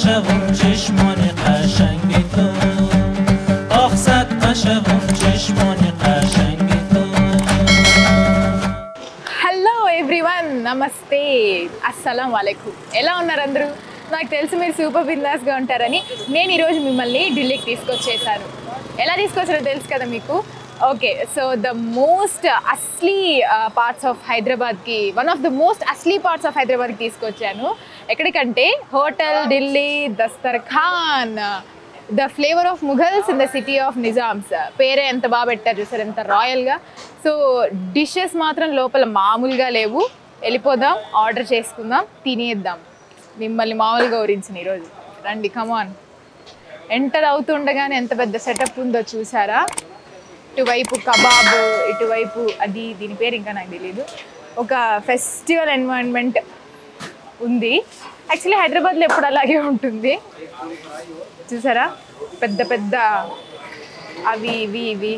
قشقم چشمان قشنگ تو آخ صد قشقم چشمان قشنگ تو hello everyone నమస్తే అస్సలాము అలైకుం ఎలా ఉన్నారు అందరూ నాకు తెలిసి మీరు సూపర్ బిందాస్గా ఉంటారని నేను ఈరోజు మిమ్మల్ని ఢిల్లీకి తీసుకొచ్చేసాను ఎలా తీసుకొచ్చారో తెలుసు కదా మీకు ఓకే సో ద మోస్ట్ అస్లీ పార్ట్స్ ఆఫ్ హైదరాబాద్కి వన్ ఆఫ్ ద మోస్ట్ అస్లీ పార్ట్స్ ఆఫ్ హైదరాబాద్కి తీసుకొచ్చాను ఎక్కడికంటే hotel Delhi Dastarkhan the flavour of Mughals in the city of Nizams పేరే ఎంత బాగా పెట్టారు చూసారు ఎంత రాయల్గా సో డిషెస్ మాత్రం లోపల మామూలుగా లేవు వెళ్ళిపోదాం ఆర్డర్ చేసుకుందాం తినేద్దాం మిమ్మల్ని మామూలుగా ఊరించిన ఈరోజు రండి కమాన్ ఎంటర్ అవుతుండగానే ఎంత పెద్ద సెటప్ ఉందో చూసారా ఇటువైపు కబాబ్ ఇటువైపు అది దీని పేరు ఇంకా నాకు తెలీదు ఒక ఫెస్టివల్ ఎన్వైరన్మెంట్ ఉంది యాక్చువల్లీ హైదరాబాద్లో ఎప్పుడు అలాగే ఉంటుంది చూసారా పెద్ద పెద్ద అవి ఇవి ఇవి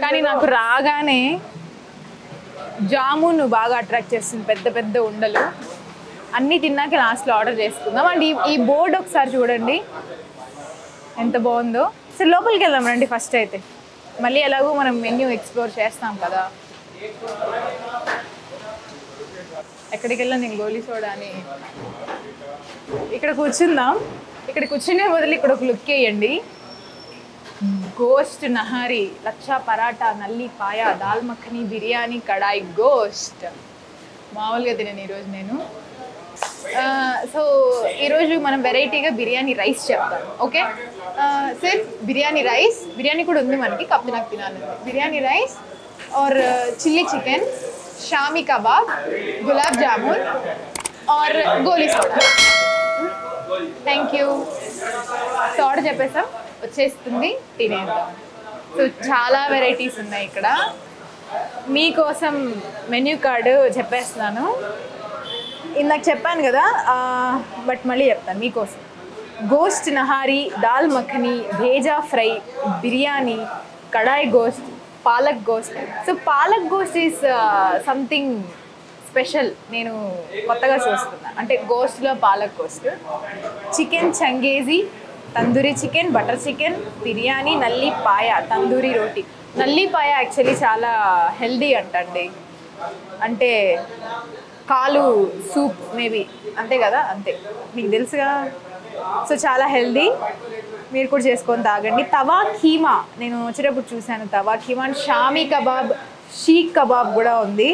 కానీ నాకు రాగానే జామున్ బాగా అట్రాక్ట్ చేస్తుంది పెద్ద పెద్ద ఉండలు అన్నీ తిన్నాక లాస్ట్లో ఆర్డర్ చేసుకుందాం అండ్ ఈ బోర్డు ఒకసారి చూడండి ఎంత బాగుందో సరే లోపలికి వెళ్దాం రండి ఫస్ట్ అయితే మళ్ళీ ఎలాగో మనం మెన్యూ ఎక్స్ప్లోర్ చేస్తాం కదా ఎక్కడికి వెళ్ళాను నేను గోలీ సోడా అని ఇక్కడ కూర్చుందాం ఇక్కడ కూర్చునే బదులు ఇక్కడ ఒక లుక్ వేయండి గోస్ట్ నహారీ లచ్చా పరాటా నల్లి పాయ దాల్ మఖనీ బిర్యానీ కడాయి గోస్ట్ మామూలుగా తిన్నాను ఈరోజు నేను సో ఈరోజు మనం వెరైటీగా బిర్యానీ రైస్ చెప్తాం ఓకే సిర్ఫ్ బిర్యానీ రైస్ బిర్యానీ కూడా ఉంది మనకి కాకపోతే నాకు తినాలి బిర్యానీ రైస్ और चिल्ली चिकन शामी कबाब गुलाब जामुन और goli soda thank you so order చెప్పేసాం వచ్చేస్తుంది తినేద్దాం సో చాలా వెరైటీస్ ఉన్నాయి ఇక్కడ మీకోసం మెన్యూ కార్డు చెప్పేస్తున్నాను ఇందాక చెప్పాను కదా బట్ మళ్ళీ చెప్తాను మీకోసం gosht nahari dal makhani bheja fry biryani kadai gosht palak gosht so palak gosht is something special నేను కొత్తగా చూస్తున్నాను అంటే గోస్ట్లో palak gosht chicken changezi tandoori chicken butter chicken biryani nalli paya tandoori రోటీ నల్లి పాయ యాక్చువల్లీ చాలా హెల్దీ అంటండి అంటే కాలు సూప్ మేబీ అంతే కదా అంతే మీకు తెలుసుగా సో చాలా హెల్దీ మీరు కూడా చేసుకొని తాగండి తవా కీమా నేను వచ్చేటప్పుడు చూశాను తవా కీమా అండ్ షామీ కబాబ్ షీక్ కబాబ్ కూడా ఉంది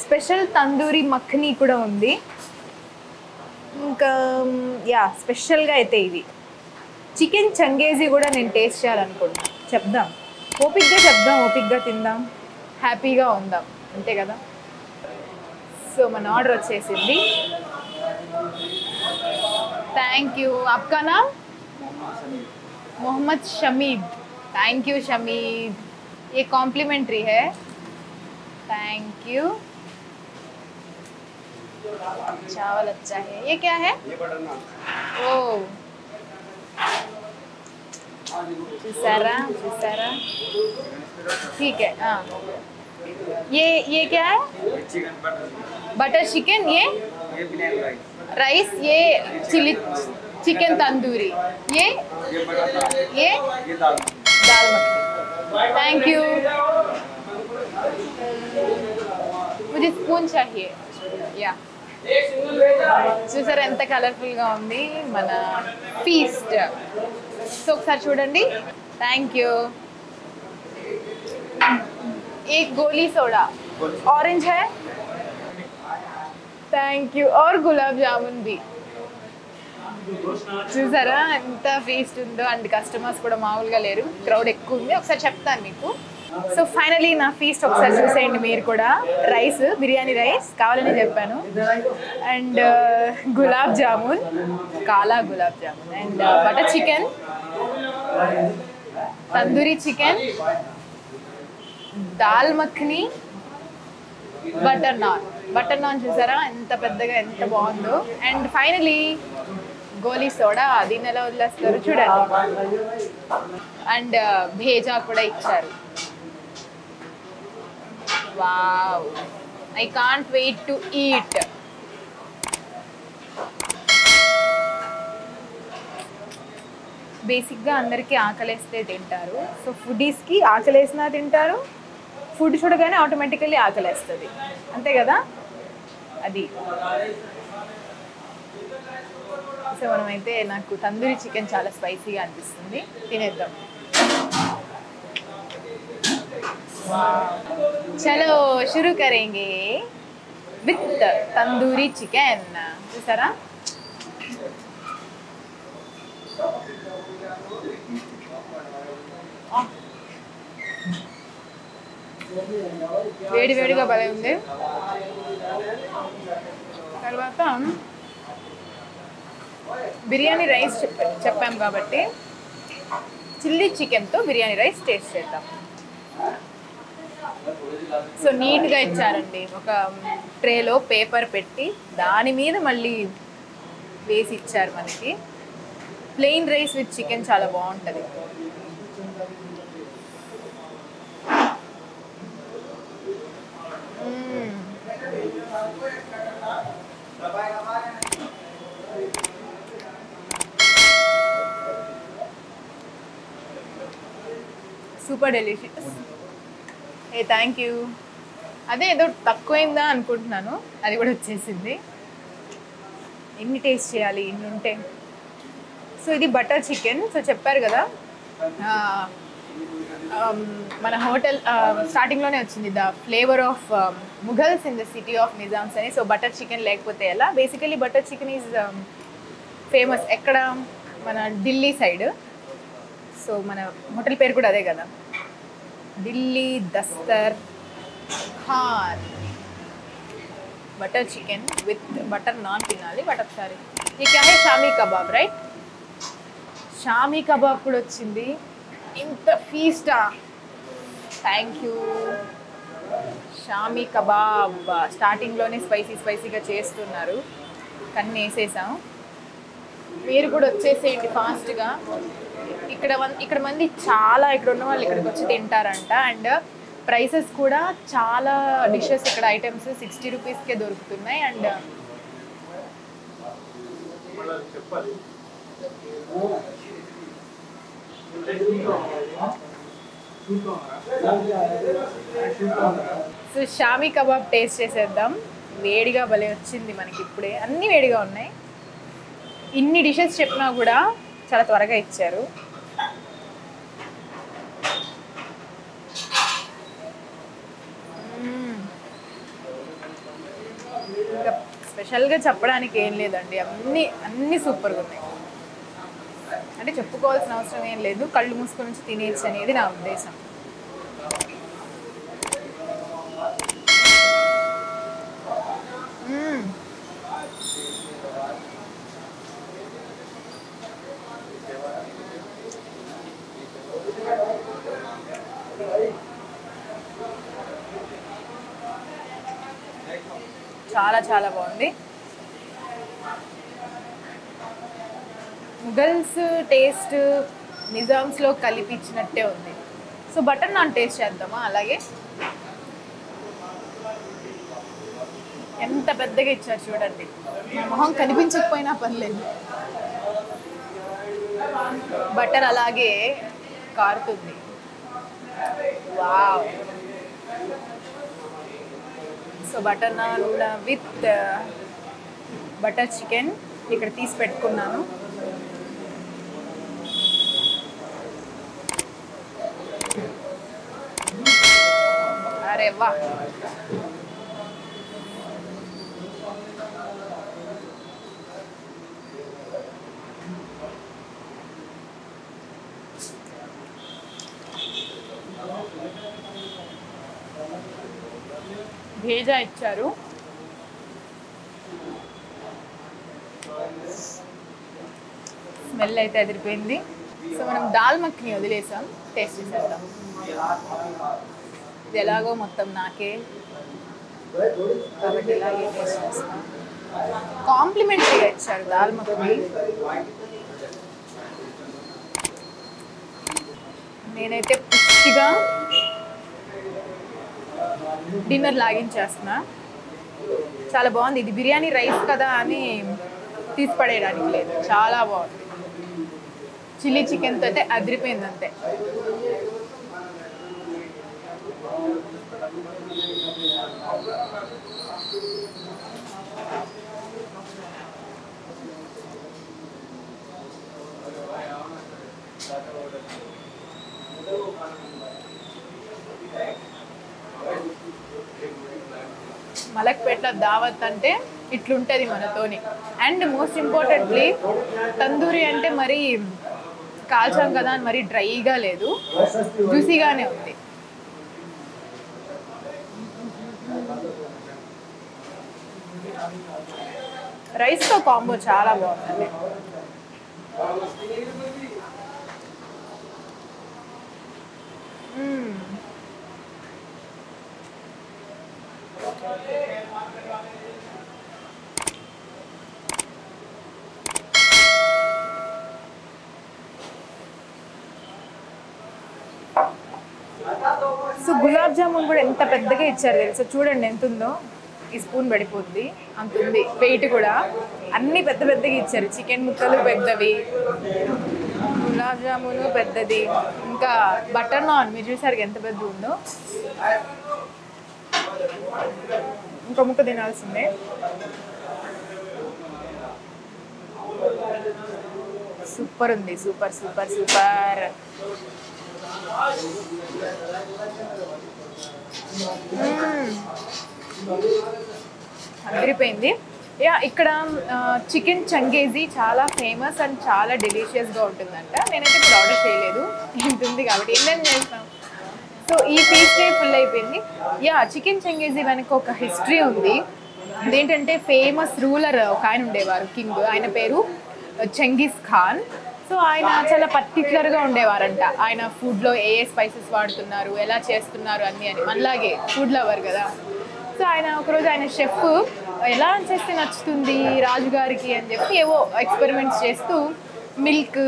స్పెషల్ తందూరి మఖనీ కూడా ఉంది ఇంకా యా స్పెషల్గా అయితే ఇది చికెన్ చంగేజీ కూడా నేను టేస్ట్ చేయాలనుకుంటున్నాను చెప్దాం ఓపిక్గా తిందాం హ్యాపీగా ఉందాం అంతే కదా సో మన ఆర్డర్ వచ్చేసింది థ్యాంక్ యూ आपका नाम मोहम्मद शमीद थैंक यू शमीद ये कॉम्प्लीमेंट्री है थैंक यू चावल अच्छा है ये क्या है ओ चूसारा ठीक है हाँ ये क्या है बटर चिकन ये राइस ये चिली चिकन तंदूरी ये दाल मखनी थैंक यू मुझे स्पून चाहिए या చూసారా ఎంత కలర్ఫుల్గా ఉంది మన ఫీస్ట్ సో ఒకసారి చూడండి థ్యాంక్ యూ एक गोली सोडा ऑरेंज है थैंक यू और गुलाब जामुन भी చూసారా ఎంత ఫీస్ట్ ఉందో అండ్ కస్టమర్స్ కూడా మామూలుగా లేరు క్రౌడ్ ఎక్కువ ఉంది ఒకసారి చెప్తాను మీకు సో ఫైనలీ నా ఫీస్ట్ ఒకసారి చూసేయండి మీరు కూడా రైస్ బిర్యానీ రైస్ కావాలని చెప్పాను అండ్ గులాబ్ జామున్ కాలా gulab jamun and butter chicken tandoori chicken dal makhani butter non చూసారా ఎంత పెద్దగా ఎంత బాగుందో అండ్ ఫైనలీ గోలీ సోడా దీన్ని ఎలా వదిలేస్తారు చూడండి అండ్ భేజా కూడా ఇచ్చారు wow I can't wait to eat. బేసిక్గా అందరికీ ఆకలేస్తే తింటారు. సో ఫుడీస్కి ఆకలేసినా తింటారు, ఫుడ్ చూడగానే ఆటోమేటికల్లీ ఆకలేస్తుంది, అంతే కదా. అది సో మనమైతే నాకు తందూరి చికెన్ చాలా స్పైసీగా అనిపిస్తుంది, తినేద్దాం. చలో షురూ కరేంగే విత్ తందూరి చికెన్. చూసారా, వేడి వేడిగా భలే ఉంది. తర్వాత బిర్యానీ రైస్ చెప్పాం కాబట్టి చిల్లీ చికెన్తో బిర్యానీ రైస్ టేస్ట్ చేద్దాం. సో నీట్గా ఇచ్చారండి, ఒక ట్రేలో పేపర్ పెట్టి దాని మీద మళ్ళీ వేసి ఇచ్చారు మనకి. ప్లెయిన్ రైస్ విత్ చికెన్ చాలా బాగుంటుంది. Super delicious. Thank you. అదే ఏదో తక్కువైందా అనుకుంటున్నాను, అది కూడా వచ్చేసింది. ఎన్ని టేస్ట్ చేయాలి, ఇన్ని ఉంటే. సో ఇది బటర్ చికెన్. సో చెప్పారు కదా మన హోటల్ స్టార్టింగ్లోనే వచ్చింది, the flavour of Mughals in the city of Nizams అని. సో బటర్ చికెన్ లేకపోతే ఎలా. Basically butter chicken is famous ఎక్కడ, మన ఢిల్లీ సైడ్. సో మన హోటల్ పేరు కూడా అదే కదా, Delhi Dastarkhan. Butter chicken with butter naan తినాలి. బట్ ఒకసారి ये क्या है, షామీ కబాబ్ రైట్. షామీ కబాబ్ కూడా వచ్చింది. ఇంత ఫీస్టా, థ్యాంక్ యూ. షామీ కబాబ్ స్టార్టింగ్లోనే స్పైసీగా చేస్తున్నారు, కన్నీ వేసేసాం. మీరు కూడా వచ్చేసేయండి ఫాస్ట్గా. ఇక్కడ మంది చాలా, ఇక్కడ ఉన్న వాళ్ళు ఇక్కడికి వచ్చి తింటారంట. అండ్ ప్రైసెస్ కూడా చాలా డిషెస్ ఇక్కడ ఐటమ్స్ 60 రూపీస్కే దొరుకుతున్నాయి. And so shami kebab taste చేసేద్దాం. వేడిగా భలే వచ్చింది మనకి ఇప్పుడే, అన్నీ వేడిగా ఉన్నాయి. ఇన్ని డిషెస్ చెప్పినా కూడా చాలా త్వరగా ఇచ్చారు. ఇంకా స్పెషల్గా చెప్పడానికి ఏం లేదండి, అన్నీ సూపర్గా ఉన్నాయి. అంటే చెప్పుకోవాల్సిన అవసరం ఏం లేదు, కళ్ళు మూసుకొని నుంచి తినేయచ్చు అనేది నా ఉద్దేశం. చాలా చాలా బాగుంది. ముఘల్స్ టేస్ట్ నిజామ్స్లో కలిపించినట్టే ఉంది. సో బటర్ నాన్ టేస్ట్ చేద్దామా. అలాగే ఎంత పెద్దగా ఇచ్చారు చూడండి, నా మొహం కనిపించకపోయినా పర్లేదు, బటర్ అలాగే కారుతుంది. Wow. So butter naan with butter chicken ఇక్కడ తీసి పెట్టుకున్నాను. అరే వా, భేజా ఇచ్చారు. స్మెల్ అయితే అదిరిపోయింది. సో మనం దాల్ మఖని వదిలేసాం, టేస్ట్ చేసేద్దాం. ఇది ఎలాగో మొత్తం నాకే కాబట్టి ఇలాగే టేస్ట్ చేస్తాం. కాంప్లిమెంటరీగా ఇచ్చారు దాల్ మఖని. నేనైతే పుష్టిగా డిన్నర్ లాగించేస్తున్నా. చాలా బాగుంది. ఇది బిర్యానీ రైస్ కదా అని తీసి పడేయడానికి లేదు, చాలా బాగుంది. చిల్లీ చికెన్తో అయితే అదిరిపోయింది అంతే. మలక్పేటలో దావత్ అంటే ఇట్లుంటుంది మనతోని. అండ్ మోస్ట్ ఇంపార్టెంట్లీ తందూరి అంటే మరి కాల్చాం కదా అని మరి డ్రైగా లేదు, జ్యూసీగానే ఉంది. రైస్తో కాంబో చాలా బాగుందండి. సో గులాబ్ జామున్ కూడా ఎంత పెద్దగా ఇచ్చారు తెలుసా, చూడండి ఎంత ఉందో. ఈ స్పూన్ పడిపోద్ది అంత ఉంది వెయిట్ కూడా. అన్నీ పెద్ద పెద్దగా ఇచ్చారు. చికెన్ ముక్కలు పెద్దవి, గులాబ్ జామును పెద్దది, ఇంకా బటర్ నాన్ మీరు చూసారు ఎంత పెద్ద ఉందో. ఇంకో ముక్క తినాల్సిందే. సూపర్ ఉంది, సూపర్ సూపర్ సూపర్. అదిరిపోయింది. యా, ఇక్కడ చికెన్ చంగేజీ చాలా ఫేమస్ అండ్ చాలా డెలిషియస్గా ఉంటుందంట. నేనైతే ఇప్పుడు ఆర్డర్ చేయలేదు, ఉంటుంది కాబట్టి ఏంటని చేస్తాం. సో ఈ ఫీస్ట్ డే ఫుల్ అయిపోయింది. యా, చికెన్ చంగేజీ వెనక ఒక హిస్టరీ ఉంది. అదేంటంటే ఫేమస్ రూలర్ ఒక ఆయన ఉండేవారు, కింగ్. ఆయన పేరు చెంగిస్ ఖాన్. సో ఆయన చాలా పర్టికులర్గా ఉండేవారంట. ఆయన ఫుడ్లో ఏ స్పైసెస్ వాడుతున్నారు, ఎలా చేస్తున్నారు అన్నీ అని. మనలాగే ఫుడ్ లవర్ కదా. సో ఆయన ఒకరోజు ఆయన షెఫ్ ఎలా చేస్తే నచ్చుతుంది రాజుగారికి అని చెప్పి ఏవో ఎక్స్పెరిమెంట్స్ చేస్తూ మిల్క్,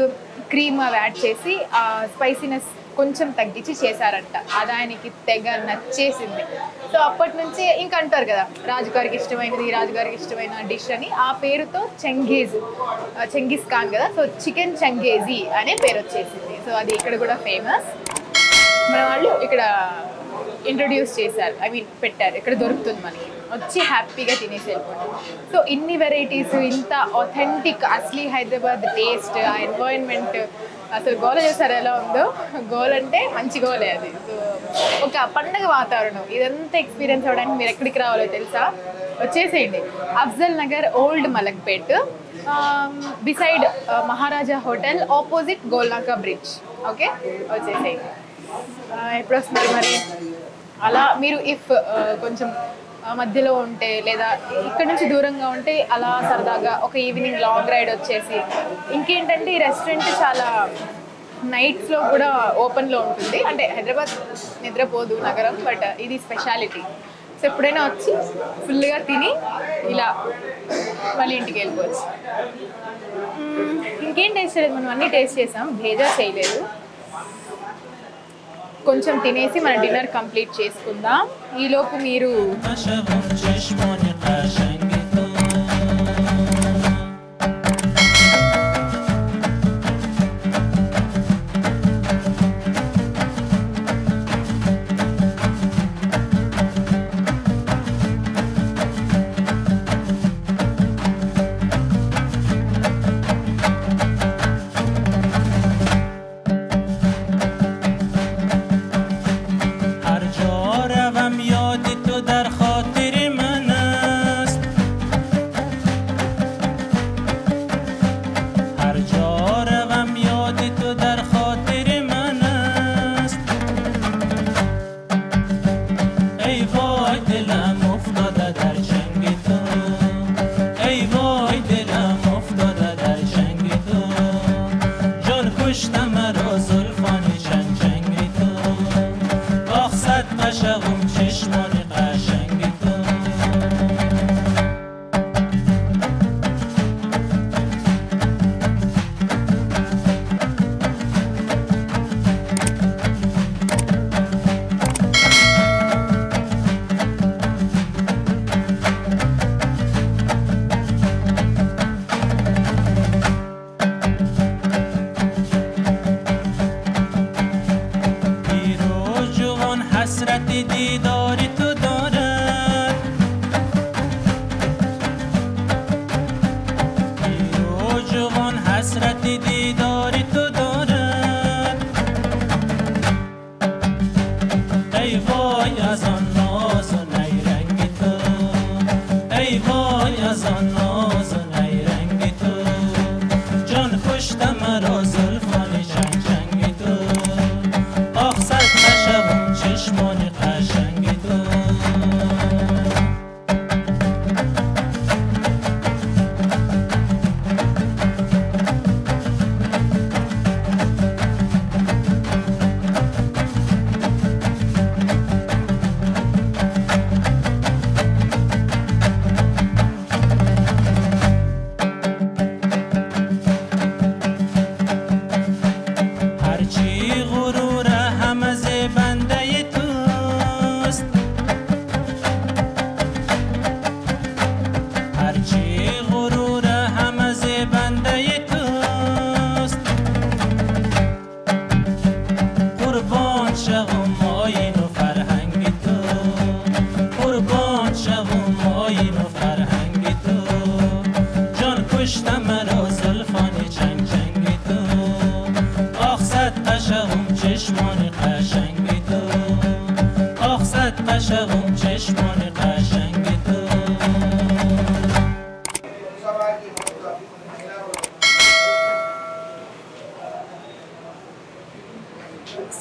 క్రీమ్ అవి యాడ్ చేసి ఆ స్పైసీనెస్ కొంచెం తగ్గించి చేశారంట. అది ఆయనకి తెగ నచ్చేసింది. సో అప్పటి నుంచి ఇంకా అంటారు కదా రాజుగారికి ఇష్టమైనది, రాజుగారికి ఇష్టమైన డిష్ అని. ఆ పేరుతో చెంగిస్ ఖాన్ కదా, సో చికెన్ చంగేజీ అనే పేరు వచ్చేసింది. సో అది ఇక్కడ కూడా ఫేమస్. మన వాళ్ళు ఇక్కడ ఇంట్రొడ్యూస్ చేశారు, ఐ మీన్ పెట్టారు. ఇక్కడ దొరుకుతుంది మనకి, వచ్చి హ్యాపీగా తినేసి వెళ్ళిపోండి. సో ఇన్ని వెరైటీస్, ఇంత ఆథెంటిక్ అస్లీ హైదరాబాద్ టేస్ట్, ఆ ఎన్వైరన్మెంట్, అసలు గోల చేస్తారు ఎలా ఉందో. గోల్ అంటే మంచి గోలే అది. సో ఒక పండగ వాతావరణం. ఇదంతా ఎక్స్పీరియన్స్ అవ్వడానికి మీరు ఎక్కడికి రావాలో తెలుసా? వచ్చేసేయండి. అఫ్జల్ నగర్, ఓల్డ్ మలక్పేట్, బిసైడ్ మహారాజా హోటల్, ఆపోజిట్ గోల్నాకా బ్రిడ్జ్. ఓకే, వచ్చేసేయండి. ఎప్పుడు వస్తున్నారు మరి? అలా మీరు ఇఫ్ కొంచెం మధ్యలో ఉంటే లేదా ఇక్కడ నుంచి దూరంగా ఉంటే అలా సరదాగా ఒక ఈవినింగ్ లాంగ్ రైడ్ వచ్చేసి. ఇంకేంటంటే ఈ రెస్టారెంట్ చాలా నైట్స్లో కూడా ఓపెన్లో ఉంటుంది. అంటే హైదరాబాద్ నిద్రపోదు నగరం, బట్ ఇది స్పెషాలిటీ. సో ఎప్పుడైనా వచ్చి ఫుల్గా తిని ఇలా మళ్ళీ ఇంటికి వెళ్ళిపోవచ్చు. ఇంకేం టేస్ట్ చేయలేదు, మనం అన్నీ టేస్ట్ చేసాం, భేజా చేయలేదు. కొంచెం తినేసి మన డిన్నర్ కంప్లీట్ చేసుకుందాం. ఈలోపు మీరు هر جا روم یاد تو در خاطر منه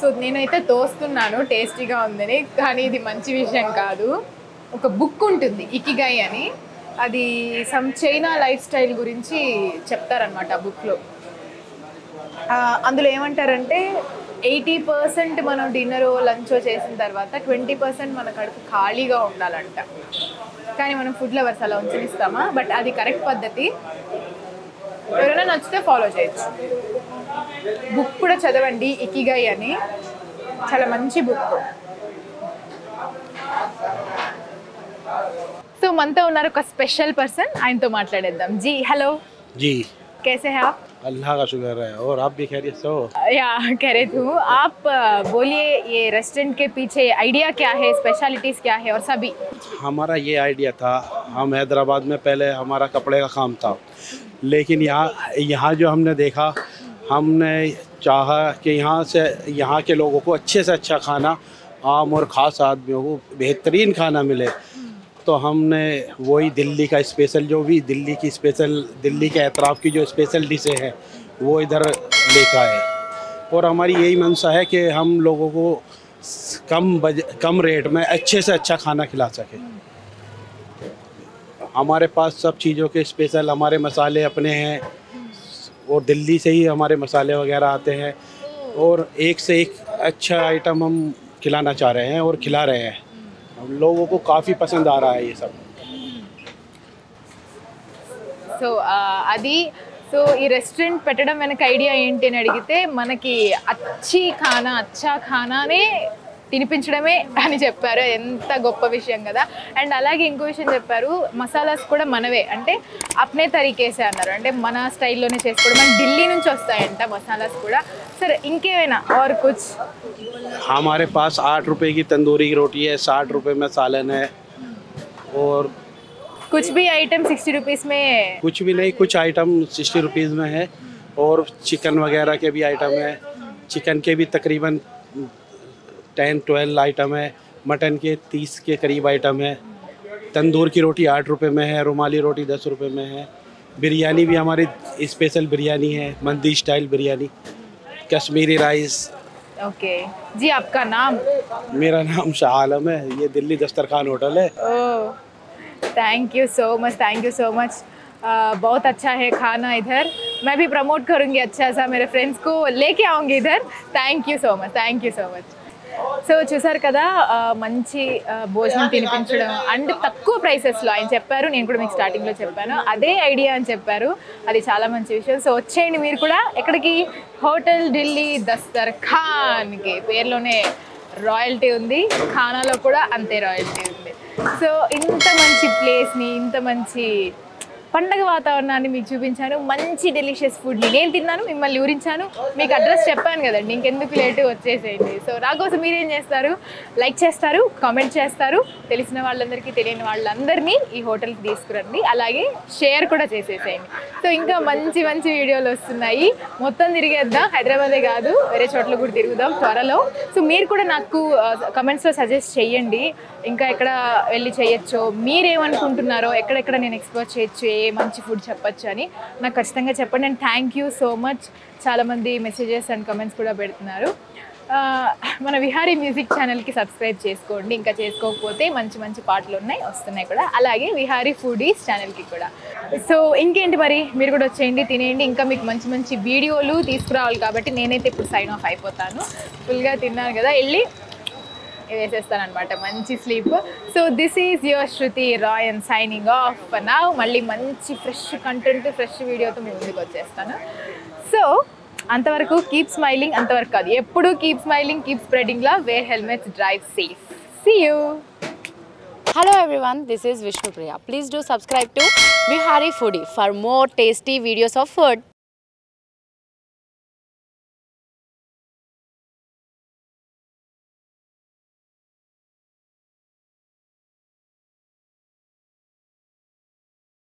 సో నేనైతే తోస్తున్నాను టేస్టీగా ఉందని, కానీ ఇది మంచి విషయం కాదు. ఒక బుక్ ఉంటుంది ఇకిగై అని, అది సమ్ చైనా లైఫ్ స్టైల్ గురించి చెప్తారనమాట ఆ బుక్లో. అందులో ఏమంటారంటే 80% మనం డిన్నరో లంచో చేసిన తర్వాత 20% మన కడుపు ఖాళీగా ఉండాలంట. కానీ మనం ఫుడ్ లవర్స్ అలా ఉంచనిస్తామా? బట్ అది కరెక్ట్ పద్ధతి. ఎవరైనా నచ్చితే ఫాలో చేయొచ్చు. బుక్ కూడా చదవండి, ఇకిగై అని, చాలా మంచి బుక్. సో మనతో ఉన్నారు ఒక స్పెషల్ పర్సన్, ఆయనతో మాట్లాడేద్దాం. G hello. जी कैसे हैं आप? अल्लाह का शुक्र है। और आप भी खैरियत से हो? या कह रहे थे आप बोलिए ये रेस्टोरेंट के पीछे आइडिया क्या है, स्पेशलिटीज़ क्या है और सभी? हमारा ये आइडिया था, हम हैदराबाद में पहले हमारा कपड़े का काम था, लेकिन यहाँ जो हमने देखा, हमने चाहा कि यहाँ के लोगों को अच्छे से अच्छा खाना, आम और ख़ास आदमियों को बेहतरीन खाना मिले। तो हमने वही दिल्ली का स्पेशल, जो भी दिल्ली के एतराफ़ की जो स्पेशल डिशें हैं वो इधर लेकर आए। और हमारी यही मंशा है कि हम लोगों को कम रेट में अच्छे से अच्छा खाना खिला सकें। हमारे पास सब चीज़ों के स्पेशल हमारे मसाले अपने हैं, और दिल्ली से ही हमारे मसाले वगैरह आते हैं, और एक से एक अच्छा आइटम हम खिलाना चाह रहे हैं और खिला रहे हैं। लोगों को काफ़ी पसंद आ रहा है ये सब। సో అది సో ఈ రెస్టారెంట్ పెట్టడం వెనక ఐడియా ఏంటి అని అడిగితే, మనకి అచ్చా ఖానానే తినిపించడమే అని చెప్పారు. ఎంత గొప్ప విషయం కదా. అండ్ అలాగే ఇంకో విషయం చెప్పారు, మసాలాస్ కూడా మనవే, అంటే అప్నే తరీకేసే అన్నారు, అంటే మన స్టైల్లోనే చేసుకోవడం. మన ఢిల్లీ నుంచి వస్తాయంట మసాలాస్ కూడా. సరే ఇంకేమైనా और कुछ? हमारे पास 8 रुपए की तंदूरी की रोटी है, 60 रुपए में सालन है, और कुछ भी आइटम 60 रुपीज़ में? कुछ भी नहीं, कुछ आइटम 60 रुपीज़ में है, और चिकन वगैरह के भी आइटम है। चिकन के भी तकरीबन 10-12 आइटम है, मटन के 30 के करीब आइटम है। तंदूर की रोटी 8 रुपए में है, रुमाली रोटी 10 रुपए में है। बिरयानी भी हमारी स्पेशल बिरयानी है, mandi style biryani, Kashmiri rice. Okay ji, आपका नाम? मेरा नाम शाह आलम है, ये दिल्ली दस्तरखान होटल है। Oh thank you so much. बहुत अच्छा है खाना इधर, मैं भी प्रमोट करूँगी अच्छा सा, मेरे फ्रेंड्स को लेके आऊँगी इधर। Thank you so much. So చూసారు కదా, మంచి భోజనం తినిపించడం అండ్ తక్కువ ప్రైసెస్లో ఆయన చెప్పారు. నేను కూడా మీకు స్టార్టింగ్లో చెప్పాను, అదే ఐడియా అని చెప్పారు. అది చాలా మంచి విషయం. సో వచ్చేయండి మీరు కూడా. ఎక్కడికి? హోటల్ ఢిల్లీ దస్తర్ఖాన్కి. పేరులోనే రాయల్టీ ఉంది, ఖానాలో కూడా అంతే రాయల్టీ ఉంది. సో ఇంత మంచి ప్లేస్ని, ఇంత మంచి పండగ వాతావరణాన్ని మీకు చూపించాను. మంచి డెలిషియస్ ఫుడ్ని నేను తిన్నాను, మిమ్మల్ని ఊరించాను, మీకు అడ్రస్ చెప్పాను కదండి. ఇంకెందుకు లేటు, వచ్చేసేయండి. సో నా కోసం మీరేం చేస్తారు? లైక్ చేస్తారు, కామెంట్ చేస్తారు, తెలిసిన వాళ్ళందరికీ తెలియని వాళ్ళందరినీ ఈ హోటల్కి తీసుకురండి, అలాగే షేర్ కూడా చేసేసేయండి. సో ఇంకా మంచి మంచి వీడియోలు వస్తున్నాయి, మొత్తం తిరిగేద్దాం. హైదరాబాదే కాదు, వేరే చోట్ల కూడా తిరుగుదాం త్వరలో. సో మీరు కూడా నాకు కమెంట్స్లో సజెస్ట్ చేయండి, ఇంకా ఎక్కడ వెళ్ళి చేయొచ్చో, మీరేమనుకుంటున్నారో, ఎక్కడెక్కడ నేను ఎక్స్ప్లోర్ చేయొచ్చు, ఏ మంచి ఫుడ్ చెప్పచ్చు అని నాకు ఖచ్చితంగా చెప్పండి. And thank you so much. చాలామంది మెసేజెస్ అండ్ కమెంట్స్ కూడా పెడుతున్నారు. మన విహారీ మ్యూజిక్ ఛానల్కి సబ్స్క్రైబ్ చేసుకోండి, ఇంకా చేసుకోకపోతే మంచి మంచి పాటలు వస్తున్నాయి కూడా, అలాగే విహారీ ఫుడీస్ ఛానల్కి కూడా. సో ఇంకేంటి మరి, మీరు కూడా వచ్చేయండి, తినేయండి. ఇంకా మీకు మంచి మంచి వీడియోలు తీసుకురావాలి కాబట్టి నేనైతే ఇప్పుడు సైన్ ఆఫ్ అయిపోతాను. ఫుల్గా తిన్నాను కదా, వెళ్ళి వేసేస్తానమాట, మంచి sleep. So this is your Shruti Rai and signing off now. మళ్ళీ మంచి ఫ్రెష్ కంటెంట్, ఫ్రెష్ వీడియోతో మీ ముందుకు వచ్చేస్తాను. సో అంతవరకు కీప్ స్మైలింగ్, అంతవరకు కాదు, ఎప్పుడు keep smiling, keep spreading love, wear helmets, drive safe. See you. Hello everyone, this is Vishnupriya. Please do subscribe to Vihari Foodie for more tasty videos of food.